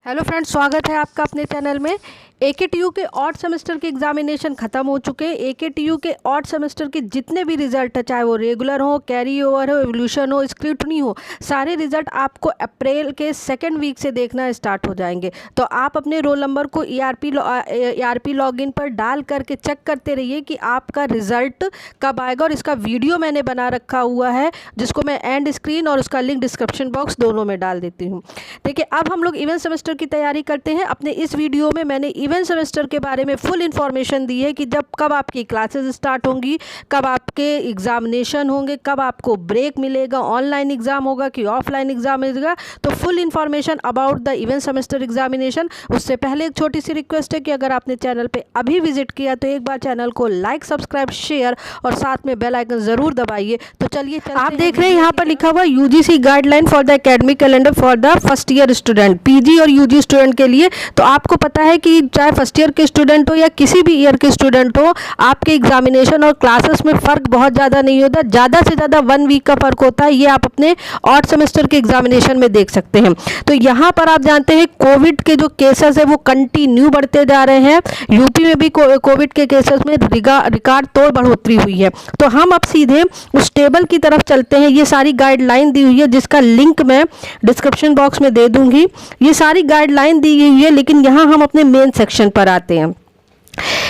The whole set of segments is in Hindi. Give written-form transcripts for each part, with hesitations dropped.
हेलो फ्रेंड्स, स्वागत है आपका अपने चैनल में। एकेटीयू के ऑड सेमेस्टर के एग्जामिनेशन ख़त्म हो चुके हैं। एकेटीयू के ऑड सेमेस्टर के जितने भी रिजल्ट है, चाहे वो रेगुलर हो, कैरी ओवर हो, एवोल्यूशन हो, स्क्रूटनी हो, सारे रिजल्ट आपको अप्रैल के सेकेंड वीक से देखना स्टार्ट हो जाएंगे। तो आप अपने रोल नंबर को ईआरपी लॉगिन पर डाल करके चेक करते रहिए कि आपका रिज़ल्ट कब आएगा। और इसका वीडियो मैंने बना रखा हुआ है, जिसको मैं एंड स्क्रीन और उसका लिंक डिस्क्रिप्शन बॉक्स दोनों में डाल देती हूँ। देखिए, अब हम लोग इवेंट सेमेस्टर की तैयारी करते हैं। अपने इस वीडियो में मैंने इवेंट सेमेस्टर के बारे में फुल इन्फॉर्मेशन दी है कि कब आपकी क्लासेस स्टार्ट होंगी, कब आपके एग्जामिनेशन होंगे, कब आपको ब्रेक मिलेगा, ऑनलाइन एग्जाम होगा कि ऑफलाइन एग्जाम मिलेगा। तो full information about the event semester examination. उससे पहले एक छोटी सी रिक्वेस्ट है कि अगर आपने चैनल पे अभी विजिट किया तो एक बार चैनल को लाइक, सब्सक्राइब, शेयर और साथ में बेल आइकन ज़रूर दबाइए। तो चलिए, आप देख रहे हैं यहाँ पर लिखा हुआ UGC guideline for the academic calendar for the first year student, PG और यूजी स्टूडेंट के लिए। तो आपको पता है कि चाहे फर्स्ट ईयर के स्टूडेंट हो या किसी भी ईयर के स्टूडेंट हो, आपके एग्जामिनेशन और क्लासेस में फ़र्क बहुत ज़्यादा नहीं होता। ज़्यादा से ज़्यादा 1 वीक का फ़र्क होता है। ये आप अपने ऑड सेमेस्टर के एग्जामिनेशन में देख सकते हैं। तो यहाँ पर आप जानते हैं कोविड के जो केसेस है वो कंटिन्यू बढ़ते जा रहे हैं। यूपी में भी कोविड के केसेस में रिकॉर्ड तोड़ बढ़ोतरी हुई है। तो हम अब सीधे उस टेबल की तरफ चलते हैं। ये सारी गाइडलाइन दी हुई है, जिसका लिंक मैं डिस्क्रिप्शन बॉक्स में दे दूंगी। ये सारी गाइडलाइन दी हुई है, लेकिन यहाँ हम अपने मेन सेक्शन पर आते हैं।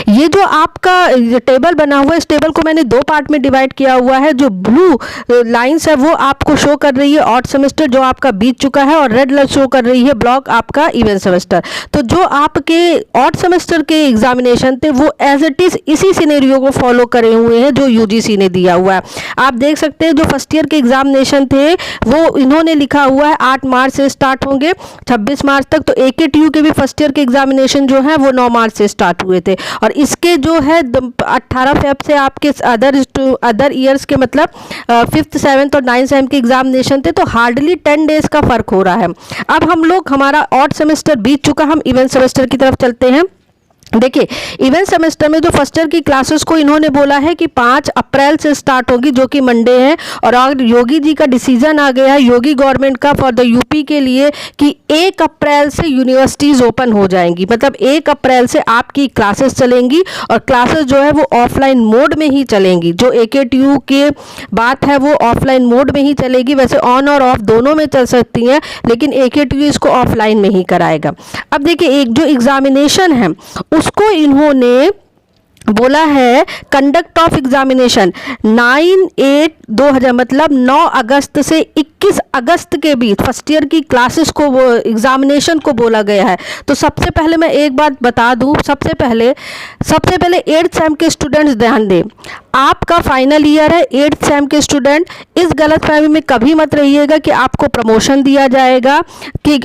ये जो आपका टेबल बना हुआ है, इस टेबल को मैंने 2 पार्ट में डिवाइड किया हुआ है। जो ब्लू लाइंस है वो आपको शो कर रही है ऑड सेमेस्टर जो आपका बीत चुका है, और रेड लाइन शो कर रही है ब्लॉक आपका इवेंट सेमेस्टर। तो जो आपके ऑड सेमेस्टर के एग्जामिनेशन थे वो एज इट इज इसी सिनेरियो को फॉलो करे हुए हैं जो यूजीसी ने दिया हुआ है। आप देख सकते हैं जो फर्स्ट ईयर के एग्जामिनेशन थे वो इन्होंने लिखा हुआ है 8 मार्च से स्टार्ट होंगे 26 मार्च तक। तो एकेटीयू के भी फर्स्ट ईयर के एग्जामिनेशन जो है वो 9 मार्च से स्टार्ट हुए थे। और इसके जो है 18 फेब से आपके अदर ईयर्स के मतलब 5th 7th और 9th सेम के एग्जामिनेशन थे। तो हार्डली 10 डेज का फर्क हो रहा है। अब हम लोग, हमारा ऑड सेमेस्टर बीत चुका, हम इवेंट सेमेस्टर की तरफ चलते हैं। देखिए, इवेंट सेमेस्टर में जो फर्स्ट ईयर की क्लासेस को इन्होंने बोला है कि 5 अप्रैल से स्टार्ट होगी, जो कि मंडे है। और अगर योगी जी का डिसीजन आ गया है, योगी गवर्नमेंट का फॉर द यूपी के लिए, कि 1 अप्रैल से यूनिवर्सिटीज़ ओपन हो जाएंगी। मतलब 1 अप्रैल से आपकी क्लासेस चलेंगी, और क्लासेस जो है वो ऑफलाइन मोड में ही चलेंगी। जो एकेटीयू के बात है वो ऑफलाइन मोड में ही चलेगी। वैसे ऑन और ऑफ दोनों में चल सकती हैं, लेकिन एकेटीयू इसको ऑफलाइन में ही कराएगा। अब देखिए, एक जो एग्जामिनेशन है उसको इन्होंने बोला है कंडक्ट ऑफ एग्जामिनेशन 9/8/2000, मतलब 9 अगस्त से 21 अगस्त के बीच फर्स्ट ईयर की क्लासेस को, वो एग्जामिनेशन को बोला गया है। तो सबसे पहले मैं एक बात बता दूं, सबसे पहले 8th सेम के स्टूडेंट्स ध्यान दें। आपका फाइनल ईयर है 8th सेम के स्टूडेंट, इस गलतफहमी में कभी मत रहिएगा कि आपको प्रमोशन दिया जाएगा, कि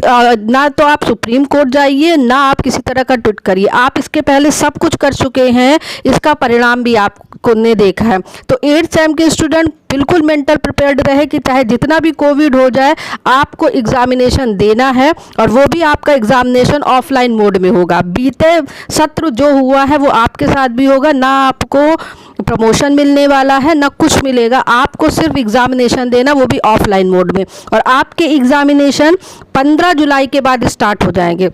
ना तो आप सुप्रीम कोर्ट जाइए, ना आप किसी तरह का ट्वीट करिए। आप इसके पहले सब कुछ कर चुके हैं, इसका परिणाम भी आपको ने देखा है। तो 8th सेम के स्टूडेंट बिल्कुल मेंटल प्रिपेयर्ड रहे कि चाहे जितना भी कोविड हो जाए, आपको एग्जामिनेशन देना है, और वो भी आपका एग्जामिनेशन ऑफलाइन मोड में होगा। बीते सत्र जो हुआ है वो आपके साथ भी होगा। ना आपको प्रमोशन मिलने वाला है, ना कुछ मिलेगा। आपको सिर्फ एग्जामिनेशन देना, वो भी ऑफलाइन मोड में। और आपके एग्जामिनेशन 15 जुलाई के बाद स्टार्ट हो जाएंगे।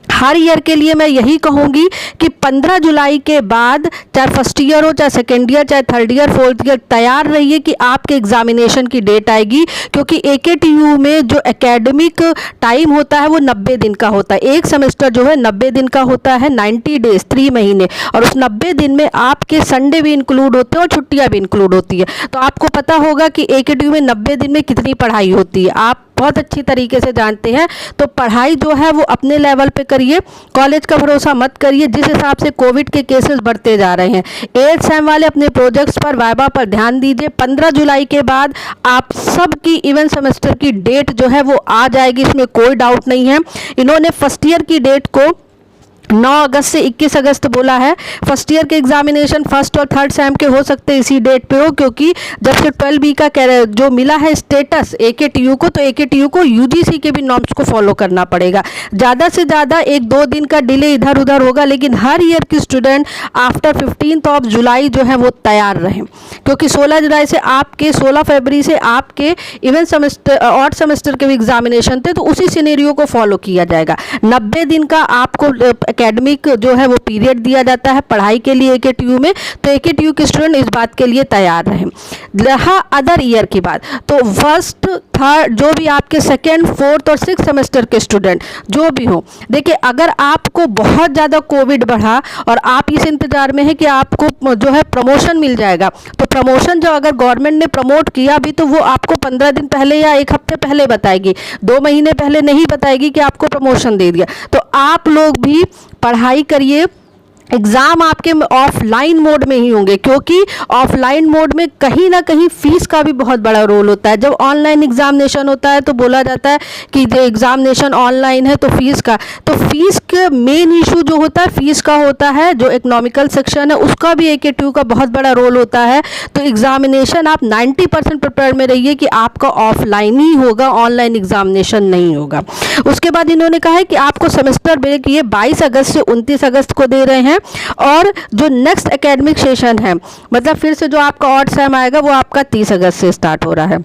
हर ईयर के लिए मैं यही कहूँगी कि 15 जुलाई के बाद, चाहे फर्स्ट ईयर हो, चाहे सेकेंड ईयर, चाहे थर्ड ईयर, फोर्थ ईयर, तैयार रहिए कि आपके एग्जामिनेशन की डेट आएगी। क्योंकि एकेटीयू में जो एकेडमिक टाइम होता है वो 90 दिन का होता है। एक सेमेस्टर जो है 90 दिन का होता है, 90 डेज, 3 महीने। और उस 90 दिन में आपके संडे भी इंक्लूड होते हैं और छुट्टियाँ भी इंक्लूड होती है। तो आपको पता होगा कि एकेटीयू में 90 दिन में कितनी पढ़ाई होती है, आप बहुत अच्छी तरीके से जानते हैं। तो पढ़ाई जो है वो अपने लेवल पे करिए, कॉलेज का भरोसा मत करिए। जिस हिसाब से कोविड के केसेस बढ़ते जा रहे हैं, 8th सेम वाले अपने प्रोजेक्ट्स पर, वाइवा पर ध्यान दीजिए। 15 जुलाई के बाद आप सबकी इवेंट सेमेस्टर की डेट जो है वो आ जाएगी, इसमें कोई डाउट नहीं है। इन्होंने फर्स्ट ईयर की डेट को 9 अगस्त से 21 अगस्त बोला है। फर्स्ट ईयर के एग्जामिनेशन फर्स्ट और थर्ड सेम के हो सकते हैं इसी डेट पे हो, क्योंकि जब से 12B का जो मिला है स्टेटस AKTU को, तो AKTU को UGC के भी नॉर्म्स को फॉलो करना पड़ेगा। ज़्यादा से ज़्यादा 1-2 दिन का डिले इधर उधर होगा, लेकिन हर ईयर की स्टूडेंट आफ्टर 15 जुलाई जो है वो तैयार रहें, क्योंकि 16 फरवरी से आपके इवन सेमेस्टर ऑड सेमेस्टर के भी एग्जामिनेशन थे, तो उसी सिनेरियो को फॉलो किया जाएगा। 90 दिन का आपको एकेडमिक जो है वो पीरियड दिया जाता है पढ़ाई के लिए AKTU में, तो AKTU के स्टूडेंट इस बात के लिए तैयार रहें। रहा अदर ईयर की बात, तो फर्स्ट थर्ड जो भी आपके सेकेंड फोर्थ और सिक्स सेमेस्टर के स्टूडेंट जो भी हो, देखिए अगर आपको बहुत ज़्यादा कोविड बढ़ा और आप इस इंतजार में है कि आपको जो है प्रमोशन मिल जाएगा, तो प्रमोशन जो अगर गवर्नमेंट ने प्रमोट किया भी तो वो आपको 15 दिन पहले या 1 हफ्ते पहले बताएगी, 2 महीने पहले नहीं बताएगी कि आपको प्रमोशन दे दिया। तो आप लोग भी पढ़ाई करिए, एग्ज़ाम आपके ऑफलाइन मोड में ही होंगे, क्योंकि ऑफलाइन मोड में कहीं ना कहीं फ़ीस का भी बहुत बड़ा रोल होता है। जब ऑनलाइन एग्जामिनेशन होता है तो बोला जाता है कि जो एग्जामिनेशन ऑनलाइन है तो फ़ीस का मेन इशू जो होता है फ़ीस का होता है। जो इकोनॉमिकल सेक्शन है उसका भी AKTU का बहुत बड़ा रोल होता है। तो एग्जामिनेशन आप 90% प्रिपेयर में रहिए कि आपका ऑफलाइन ही होगा, ऑनलाइन एग्जामिनेशन नहीं होगा। उसके बाद इन्होंने कहा है कि आपको सेमेस्टर ब्रेक ये 22 अगस्त से 29 अगस्त को दे रहे हैं, और जो नेक्स्ट एकेडमिक सेशन है, मतलब फिर से जो आपका ऑड सेम आएगा वो आपका 30 अगस्त से स्टार्ट हो रहा है।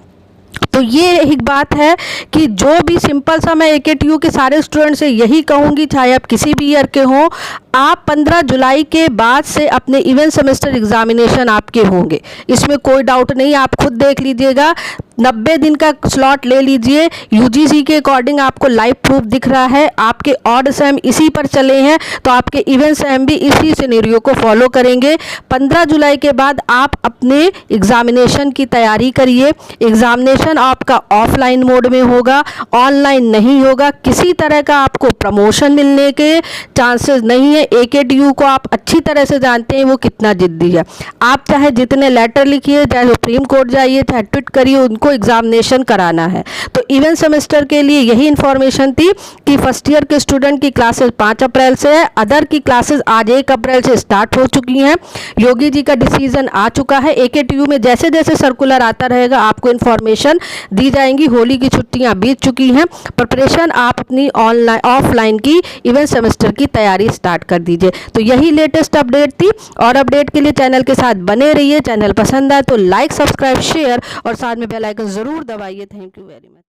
तो ये एक बात है कि जो भी सिंपल सा मैं AKTU के सारे स्टूडेंट से यही कहूँगी, चाहे आप किसी भी ईयर के हों, आप 15 जुलाई के बाद से अपने इवेंट सेमेस्टर एग्जामिनेशन आपके होंगे, इसमें कोई डाउट नहीं। आप खुद देख लीजिएगा, 90 दिन का स्लॉट ले लीजिए, UGC के अकॉर्डिंग आपको लाइव प्रूफ दिख रहा है, आपके ऑड सेम इसी पर चले हैं, तो आपके इवेंट सेम भी इसी सिनेरियो को फॉलो करेंगे। 15 जुलाई के बाद आप अपने एग्जामिनेशन की तैयारी करिए। एग्जामिनेशन आपका ऑफलाइन मोड में होगा, ऑनलाइन नहीं होगा। किसी तरह का आपको प्रमोशन मिलने के चांसेस नहीं है। AKTU को आप अच्छी तरह से जानते हैं वो कितना जिद्दी है। आप चाहे जितने लेटर लिखिए, चाहे सुप्रीम कोर्ट जाइए, चाहे ट्वीट करिए, उनको एग्जामिनेशन कराना है। तो इवेंट सेमेस्टर के लिए यही इन्फॉर्मेशन थी कि फर्स्ट ईयर के स्टूडेंट की क्लासेस 5 अप्रैल से है, अदर की क्लासेस आज 1 अप्रैल से स्टार्ट हो चुकी हैं। योगी जी का डिसीजन आ चुका है। AKTU में जैसे जैसे सर्कुलर आता रहेगा आपको इन्फॉर्मेशन दी जाएंगी। होली की छुट्टियां बीत चुकी हैं, प्रिपरेशन आप अपनी ऑनलाइन ऑफलाइन की इवेंट सेमेस्टर की तैयारी स्टार्ट कर दीजिए। तो यही लेटेस्ट अपडेट थी, और अपडेट के लिए चैनल के साथ बने रहिए। चैनल पसंद आए तो लाइक, सब्सक्राइब, शेयर और साथ में बेल आइकन ज़रूर दबाइए। Thank you very much.